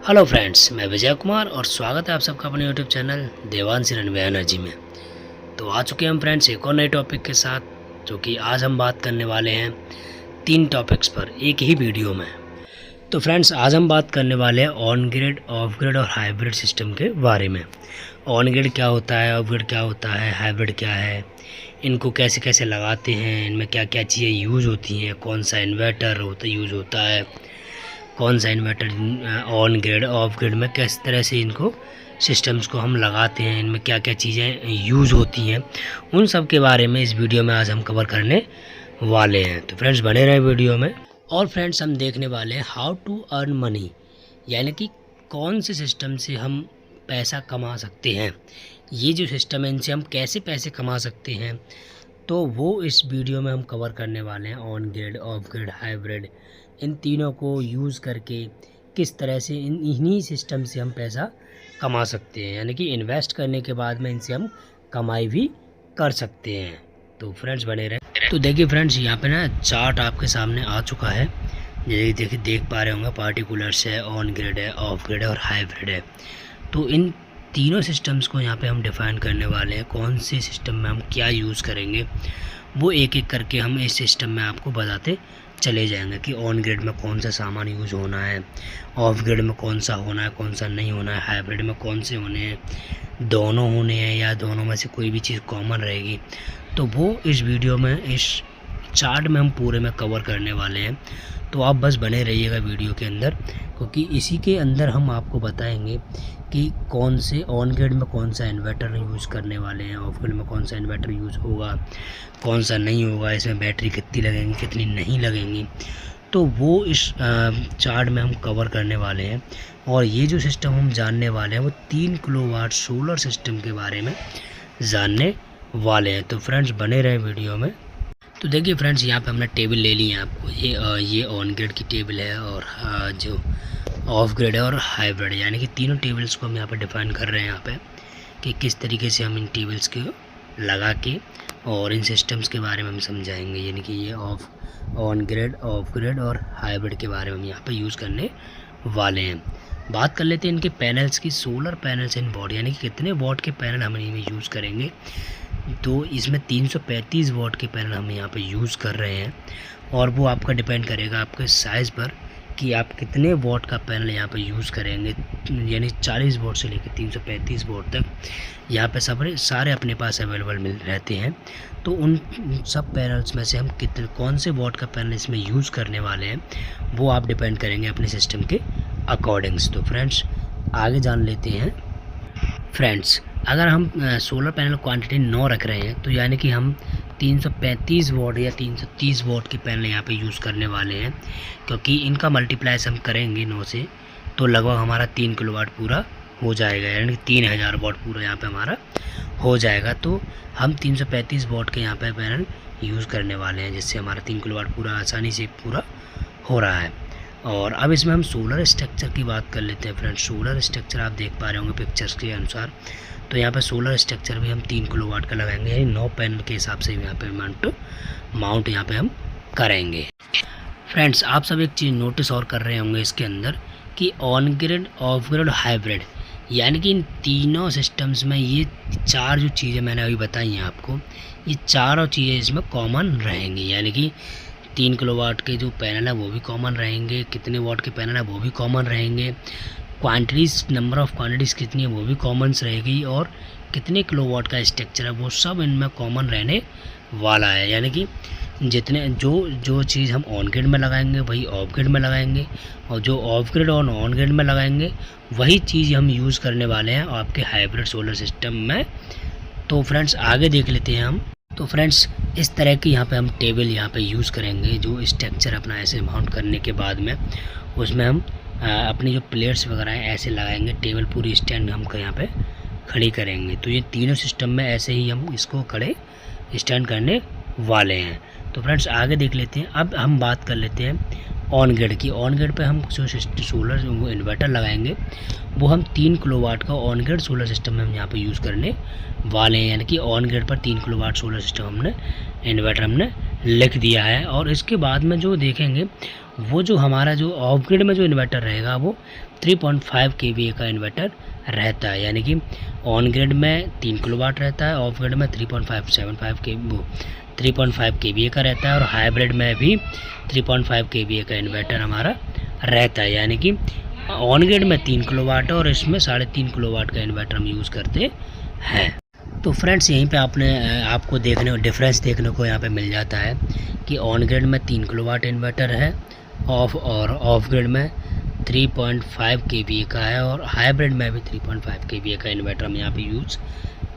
Hello friends, मैं विजय कुमार और स्वागत है आप सबका अपने YouTube channel Devanshi runway energy में। तो आ चुके हैं हम फ्रेंड्स एक और नए टॉपिक के साथ, जो कि आज हम बात करने वाले हैं 3 टॉपिक्स पर एक ही वीडियो में। तो फ्रेंड्स आज हम बात करने वाले हैं ऑन ग्रिड, ऑफ ग्रिड और हाइब्रिड सिस्टम के बारे में। ऑन ग्रिड क्या होता है, ऑफ ग्रिड क्या होता है, हाइब्रिड क्या है, इनको कैसे कैसे लगाते हैं, इनमें क्या क्या चीज़ें यूज़ होती हैं, कौन सा इन्वर्टर यूज़ होता है, कौन सा inverter on grid off grid में किस तरह से इनको सिस्टम्स को हम लगाते हैं, इनमें क्या क्या चीज़ें यूज़ होती हैं, उन सब के बारे में इस वीडियो में आज हम कवर करने वाले हैं। तो फ्रेंड्स बने रहे वीडियो में। और फ्रेंड्स हम देखने वाले हैं हाउ टू अर्न मनी, यानी कि कौन से सिस्टम से हम पैसा कमा सकते हैं, ये जो सिस्टम है इनसे हम कैसे पैसे कमा सकते हैं, तो वो इस वीडियो में हम कवर करने वाले हैं। On grid, off grid, hybrid, इन तीनों को यूज़ करके किस तरह से इन्हीं सिस्टम से हम पैसा कमा सकते हैं, यानी कि इन्वेस्ट करने के बाद में इनसे हम कमाई भी कर सकते हैं। तो फ्रेंड्स बने रहे। तो देखिए फ्रेंड्स यहाँ पे ना चार्ट आपके सामने आ चुका है, जैसे देखिए देख पा रहे होंगे, पार्टिकुलर्स है, ऑन ग्रिड है, ऑफ ग्रिड है और हाइब्रिड है। तो इन तीनों सिस्टम्स को यहाँ पे हम डिफ़ाइन करने वाले हैं, कौन से सिस्टम में हम क्या यूज़ करेंगे वो एक एक करके हम इस सिस्टम में आपको बताते चले जाएंगे कि ऑन ग्रिड में कौन सा सामान यूज़ होना है, ऑफ ग्रिड में कौन सा होना है, कौन सा नहीं होना है, हाइब्रिड में कौन से होने हैं, दोनों होने हैं या दोनों में से कोई भी चीज़ कॉमन रहेगी। तो वो इस वीडियो में, इस चार्ट में हम पूरे में कवर करने वाले हैं। तो आप बस बने रहिएगा वीडियो के अंदर, क्योंकि इसी के अंदर हम आपको बताएंगे कि कौन से ऑन ग्रिड में कौन सा इन्वर्टर यूज़ करने वाले हैं, ऑफ ग्रिड में कौन सा इन्वर्टर यूज़ होगा, कौन सा नहीं होगा, इसमें बैटरी कितनी लगेंगी, कितनी नहीं लगेंगी। तो वो इस चार्ट में हम कवर करने वाले हैं। और ये जो सिस्टम हम जानने वाले हैं वो 3 किलोवाट सोलर सिस्टम के बारे में जानने वाले हैं। तो फ्रेंड्स बने रहे वीडियो में। तो देखिए फ्रेंड्स यहाँ पे हमने टेबल ले ली है आपको, ये ऑन ग्रिड की टेबल है और जो ऑफ ग्रिड है और हाइब्रिड, यानी कि तीनों टेबल्स को हम यहाँ पे डिफ़ाइन कर रहे हैं यहाँ पे कि किस तरीके से हम इन टेबल्स को लगा के और इन सिस्टम्स के बारे में हम समझाएंगे, यानी कि ये ऑन ग्रिड, ऑफ ग्रिड और हाइब्रिड के बारे में हम यहाँ पे यूज़ करने वाले हैं। बात कर लेते हैं इनके पैनल्स की। सोलर पैनल्स इन बोर्ड, यानी कि कितने वॉट के पैनल हम इनमें यूज़ करेंगे। तो इसमें 335 वॉट के पैनल हम यहाँ पे यूज़ कर रहे हैं, और वो आपका डिपेंड करेगा आपके साइज़ पर कि आप कितने वॉट का पैनल यहाँ पे यूज़ करेंगे। यानी 40 वॉट से लेकर 335 वॉट तक यहाँ पे सारे अपने पास अवेलेबल मिल रहते हैं। तो उन सब पैनल्स में से हम कौन से वॉट का पैनल इसमें यूज़ करने वाले हैं वो आप डिपेंड करेंगे अपने सिस्टम के अकॉर्डिंग्स। तो फ्रेंड्स आगे जान लेते हैं। फ्रेंड्स अगर हम सोलर पैनल क्वांटिटी 9 रख रहे हैं, तो यानी कि हम 335 वॉट या 330 वॉट के पैनल यहाँ पे यूज़ करने वाले हैं, क्योंकि इनका मल्टीप्लाइज हम करेंगे 9 से, तो लगभग हमारा 3 किलोवाट पूरा हो जाएगा, यानी 3000 वॉट पूरा यहाँ पे हमारा हो जाएगा। तो हम 335 वॉट के यहाँ पे पैनल यूज़ करने वाले हैं, जिससे हमारा 3 किलोवाट पूरा आसानी से पूरा हो रहा है। और अब इसमें हम सोलर स्ट्रक्चर की बात कर लेते हैं। फ्रेंड्स सोलर स्ट्रक्चर आप देख पा रहे होंगे पिक्चर्स के अनुसार। तो यहाँ पे सोलर स्ट्रक्चर भी हम 3 किलोवाट का लगाएंगे, यानी 9 पैनल के हिसाब से यहाँ पे माउंट यहाँ पे हम करेंगे। फ्रेंड्स आप सब एक चीज़ नोटिस और कर रहे होंगे इसके अंदर कि ऑन ग्रिड, ऑफ ग्रिड और हाइब्रिड, यानी कि इन तीनों सिस्टम्स में ये 4 जो चीज़ें मैंने अभी बताई हैं आपको, ये चारों चीज़ें इसमें कॉमन रहेंगी। यानी कि 3 किलोवाट के जो पैनल है वो भी कॉमन रहेंगे, कितने वॉट के पैनल है वो भी कॉमन रहेंगे, क्वांटिटीज़, नंबर ऑफ़ क्वांटिटीज़ कितनी है वो भी कॉमन्स रहेगी, और कितने किलोवाट का स्ट्रक्चर है वो सब इनमें कॉमन रहने वाला है। यानी कि जितने जो चीज़ हम ऑन ग्रिड में लगाएंगे वही ऑफ ग्रिड में लगाएंगे, और जो ऑफ ग्रिड और ऑन ग्रिड में लगाएंगे वही चीज़ हम यूज़ करने वाले हैं आपके हाइब्रिड सोलर सिस्टम में। तो फ्रेंड्स आगे देख लेते हैं हम। तो फ्रेंड्स इस तरह की यहाँ पे हम टेबल यहाँ पे यूज़ करेंगे, जो स्ट्रक्चर अपना ऐसे माउंट करने के बाद में उसमें हम अपनी जो प्लेट्स वगैरह हैं ऐसे लगाएंगे, टेबल पूरी स्टैंड हम यहाँ पे खड़ी करेंगे। तो ये तीनों सिस्टम में ऐसे ही हम इसको खड़े स्टैंड करने वाले हैं। तो फ्रेंड्स आगे देख लेते हैं। अब हम बात कर लेते हैं ऑन ग्रिड की। ऑन ग्रिड पे हम जो सोलर वो इन्वर्टर लगाएंगे वो हम 3 किलोवाट का ऑन ग्रिड सोलर सिस्टम में हम यहाँ पे यूज़ करने वाले हैं, यानी कि ऑन ग्रिड पर 3 किलोवाट सोलर सिस्टम हमने इन्वर्टर हमने लिख दिया है। और इसके बाद में जो देखेंगे वो जो हमारा जो ऑफ ग्रिड में जो इन्वर्टर रहेगा वो 3.5 kVA का इन्वर्टर रहता है, यानी कि ऑन ग्रिड में 3 किलोवाट रहता है, ऑफ ग्रिड में 3.5 kVA का रहता है, और हाइब्रिड में भी 3.5 kVA का इन्वर्टर हमारा रहता है, यानी कि ऑन ग्रिड में 3 किलोवाट है और इसमें 3.5 किलोवाट का इन्वर्टर हम यूज़ करते हैं। तो फ्रेंड्स यहीं पे आपको देखने डिफरेंस देखने को यहाँ पे मिल जाता है कि ऑन ग्रिड में 3 किलोवाट इन्वर्टर है, ऑफ ग्रिड में 3.5 kVA का है, और हाइब्रिड में भी 3.5 kVA का इन्वर्टर हम यहाँ पे यूज़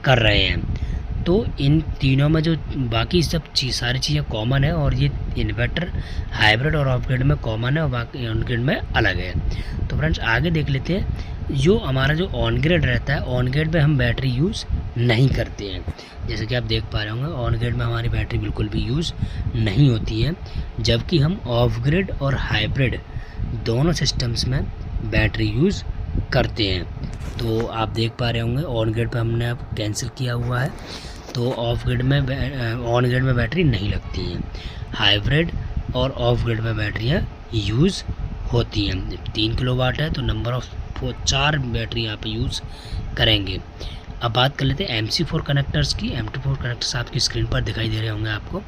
कर रहे हैं। तो इन तीनों में जो बाकी सारी चीज़ें कॉमन है, और ये इन्वर्टर हाइब्रिड और ऑफ ग्रिड में कॉमन है और बाकी ऑन ग्रिड में अलग है। तो फ्रेंड्स आगे देख लेते हैं, जो हमारा जो ऑन ग्रिड रहता है, ऑन ग्रिड में हम बैटरी यूज़ नहीं करते हैं। जैसे कि आप देख पा रहे होंगे, ऑन ग्रिड में हमारी बैटरी बिल्कुल भी यूज़ नहीं होती है, जबकि हम ऑफ ग्रिड और हाइब्रिड दोनों सिस्टम्स में बैटरी यूज़ करते हैं। तो आप देख पा रहे होंगे ऑन ग्रिड पे हमने अब कैंसिल किया हुआ है, तो ऑन ग्रिड में बैटरी नहीं लगती हैं। हाइब्रिड और ऑफ ग्रिड में बैटरियाँ यूज़ होती हैं। 3 किलोवाट है तो नंबर ऑफ 4 बैटरी यहाँ पे यूज़ करेंगे। अब बात कर लेते हैं MC4 कनेक्टर्स की। MC4 कनेक्टर्स आपकी स्क्रीन पर दिखाई दे रहे होंगे आपको।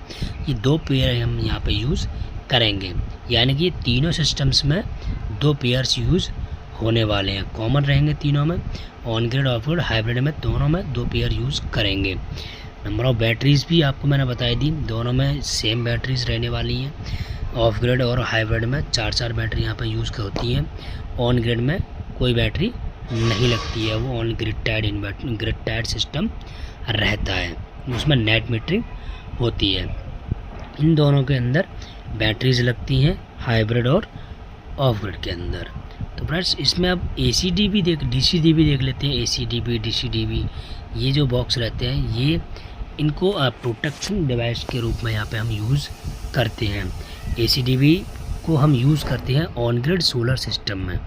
ये 2 पेयर हम यहाँ पे यूज़ करेंगे, यानी कि तीनों सिस्टम्स में 2 पेयर्स यूज़ होने वाले हैं, कॉमन रहेंगे तीनों में। On grid off grid hybrid में दोनों में 2 पेयर यूज़ करेंगे। नंबर ऑफ़ बैटरीज़ भी आपको मैंने बताई दी, दोनों में सेम बैटरीज़ रहने वाली हैं। ऑफ ग्रिड और हाइब्रिड में 4 बैटरी यहाँ पर यूज़ होती हैं। ऑन ग्रिड में कोई बैटरी नहीं लगती है, वो ऑन ग्रिड टाइड सिस्टम रहता है, उसमें नेट मीटरिंग होती है। इन दोनों के अंदर बैटरीज लगती हैं, हाइब्रिड और ऑफ ग्रिड के अंदर। तो फ्रेंड्स इसमें अब ACDB DCDB देख लेते हैं। ACDB DCDB ये जो बॉक्स रहते हैं, ये इनको प्रोटेक्शन डिवाइस के रूप में यहाँ पे हम यूज़ करते हैं। ACDB को हम यूज़ करते हैं ऑन ग्रिड सोलर सिस्टम में,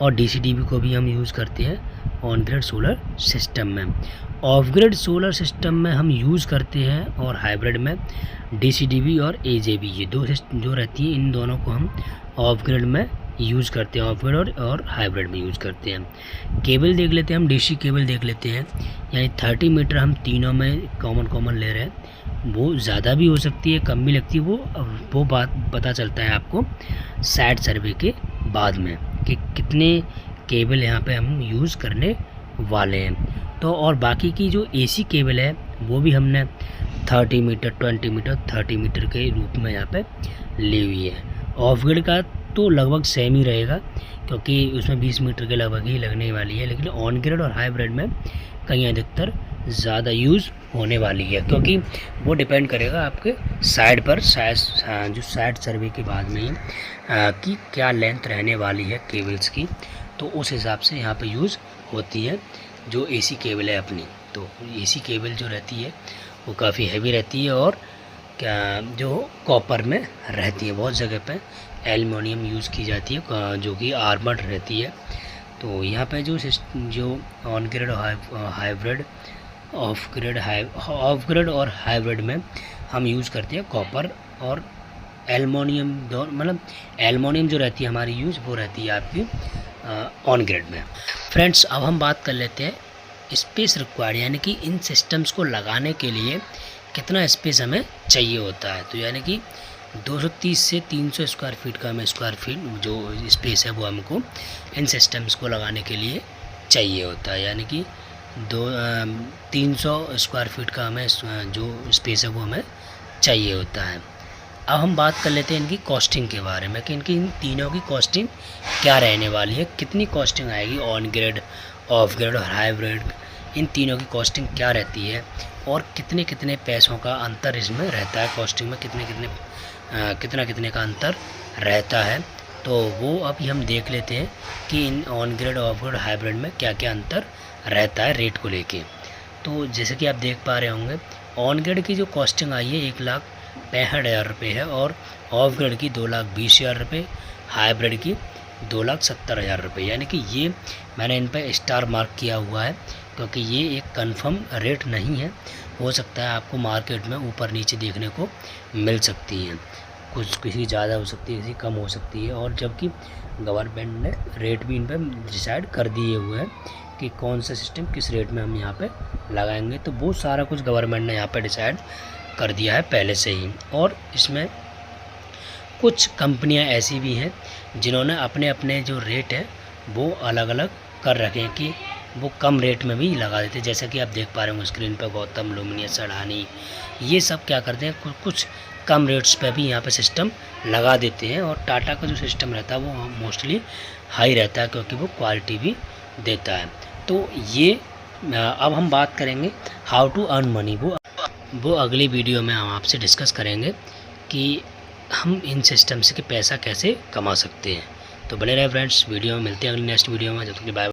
और DCDB को भी हम यूज़ करते हैं ऑन ग्रिड सोलर सिस्टम में। ऑफ ग्रिड सोलर सिस्टम में हम यूज़ करते हैं, और हाइब्रिड में DCDB और AJB ये 2 जो रहती हैं, इन दोनों को हम ऑफ ग्रिड में यूज़ करते हैं, ऑफ ग्रिड और हाइब्रिड में यूज़ करते हैं। केबल देख लेते हैं हम, DC केबल देख लेते हैं, यानी 30 मीटर हम तीनों में कॉमन ले रहे हैं। वो ज़्यादा भी हो सकती है, कम भी लगती है, वो बात पता चलता है आपको साइट सर्वे के बाद में कि कितने केबल यहाँ पे हम यूज़ करने वाले हैं। तो और बाकी की जो AC केबल है वो भी हमने 30 मीटर 20 मीटर 30 मीटर के रूप में यहाँ पे ली हुई है। ऑफ ग्रिड का तो लगभग सेम ही रहेगा, क्योंकि उसमें 20 मीटर के लगभग ही लगने वाली है, लेकिन ऑन ग्रिड और हाइब्रिड में कहीं अधिकतर ज़्यादा यूज़ होने वाली है, क्योंकि वो डिपेंड करेगा आपके साइड पर जो साइड सर्वे के बाद में ही कि क्या लेंथ रहने वाली है केबल्स की, तो उस हिसाब से यहाँ पे यूज़ होती है जो AC केबल है अपनी। तो AC केबल जो रहती है वो काफ़ी हैवी रहती है, और क्या जो कॉपर में रहती है। बहुत जगह पे एल्युमिनियम यूज़ की जाती है जो कि आर्मर्ड रहती है। तो यहाँ पे जो on grid hybrid of grid और हाइब्रिड में हम यूज़ करते हैं कॉपर और एल्युमिनियम, मतलब एल्युमिनियम जो रहती है हमारी यूज़ वो रहती है आपकी ऑन ग्रिड में। फ्रेंड्स अब हम बात कर लेते हैं स्पेस रिक्वायर्ड, यानी कि इन सिस्टम्स को लगाने के लिए कितना स्पेस हमें चाहिए होता है। तो यानी कि 230 से 300 स्क्वायर फीट का हमें जो स्पेस है वो हमको इन सिस्टम्स को लगाने के लिए चाहिए होता है, यानी कि 300 स्क्वायर फीट का हमें जो स्पेस है वो हमें चाहिए होता है। अब हम बात कर लेते हैं इनकी कॉस्टिंग के बारे में कि इन तीनों की कॉस्टिंग क्या रहने वाली है, कितनी कॉस्टिंग आएगी ऑन ग्रिड, ऑफ ग्रिड और हाइब्रिड, इन तीनों की कॉस्टिंग क्या रहती है, और कितने कितने पैसों का अंतर इसमें रहता है, कॉस्टिंग में कितने का अंतर रहता है। तो वो अभी हम देख लेते हैं कि in on grid, off grid, hybrid में क्या क्या अंतर रहता है रेट को लेके। तो जैसे कि आप देख पा रहे होंगे ऑन ग्रिड की जो कॉस्टिंग आई है 1,65,000 रुपये है, और ऑफ ग्रिड की 2,20,000 रुपये, हाइब्रिड की 2,70,000 रुपये। यानी कि ये मैंने इन पर स्टार मार्क किया हुआ है, क्योंकि ये एक कंफर्म रेट नहीं है, हो सकता है आपको मार्केट में ऊपर नीचे देखने को मिल सकती हैं। कुछ किसी ज़्यादा हो सकती है, किसी कम हो सकती है। और जबकि गवर्नमेंट ने रेट भी इन पर डिसाइड कर दिए हुए हैं कि कौन सा सिस्टम किस रेट में हम यहाँ पे लगाएंगे। तो वो सारा कुछ गवर्नमेंट ने यहाँ पे डिसाइड कर दिया है पहले से ही। और इसमें कुछ कंपनियां ऐसी भी हैं जिन्होंने अपने अपने जो रेट है वो अलग अलग कर रखे हैं कि वो कम रेट में भी लगा देते हैं। जैसा कि आप देख पा रहे हो स्क्रीन पर गौतम, लुमिनियस, अडानी, ये सब क्या करते हैं, कुछ कम रेट्स पे भी यहाँ पे सिस्टम लगा देते हैं। और टाटा का जो सिस्टम रहता है वो मोस्टली हाई रहता है क्योंकि वो क्वालिटी भी देता है। तो ये अब हम बात करेंगे हाउ टू अर्न मनी। वो अगली वीडियो में हम आपसे डिस्कस करेंगे कि हम इन सिस्टम से पैसा कैसे कमा सकते हैं। तो बने रहे फ्रेंड्स, वीडियो में मिलते हैं अगली नेक्स्ट वीडियो में। जब तक कि बाय।